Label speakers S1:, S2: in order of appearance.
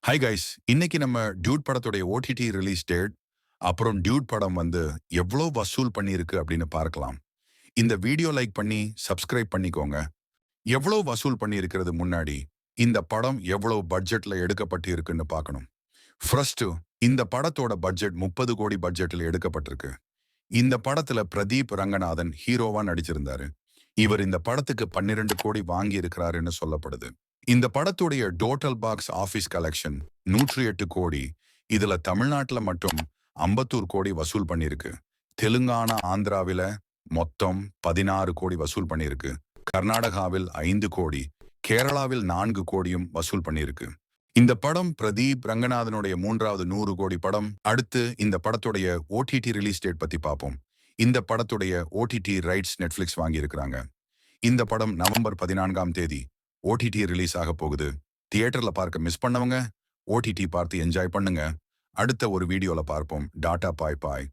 S1: Hi guys, இன்னைக்கு நம்ம Dude படத்துடைய ஓடிடி ரிலீஸ் டேட், அப்புறம் டியூட் படம் வந்து எவ்வளோ வசூல் பண்ணியிருக்கு அப்படின்னு பார்க்கலாம். இந்த வீடியோ லைக் பண்ணி சப்ஸ்கிரைப் பண்ணிக்கோங்க. எவ்வளோ வசூல் பண்ணியிருக்கிறது முன்னாடி, இந்த படம் எவ்வளோ பட்ஜெட்ல எடுக்கப்பட்டு இருக்குன்னு பார்க்கணும். ஃபர்ஸ்ட், இந்த படத்தோட பட்ஜெட் 30 கோடி பட்ஜெட்ல எடுக்கப்பட்டிருக்கு. இந்த படத்துல பிரதீப் ரங்கநாதன் ஹீரோவா நடிச்சிருந்தாரு. இவர் இந்த படத்துக்கு 12 கோடி வாங்கி இருக்கிறாருன்னு சொல்லப்படுது. இந்த படத்துடைய டோட்டல் பாக்ஸ் ஆபீஸ் கலெக்ஷன் 108 கோடி. இதுல தமிழ்நாட்டுல மட்டும் 54 கோடி வசூல் பண்ணியிருக்கு. தெலுங்கானா, ஆந்திராவில மொத்தம் 16 கோடி வசூல் பண்ணியிருக்கு. கர்நாடகாவில் 5 கோடி, கேரளாவில் 4 கோடியும் வசூல் பண்ணியிருக்கு. இந்த படம் பிரதீப் ரங்கநாதனுடைய 3வது 100 கோடி படம். அடுத்து இந்த படத்துடைய ஓடிடி ரிலீஸ் டேட் பத்தி பார்ப்போம். இந்த படத்துடைய ஓடிடி ரைட்ஸ் நெட்ஃபிளிக்ஸ் வாங்கி இருக்கிறாங்க. இந்த படம் நவம்பர் 14ஆம் தேதி ஓடிடி ரிலீஸ் ஆக போகுது. தியேட்டர்ல பார்க்க மிஸ் பண்ணவங்க ஓடிடி பார்த்து என்ஜாய் பண்ணுங்க. அடுத்த ஒரு வீடியோல பார்ப்போம். டாடா பாய் பாய்.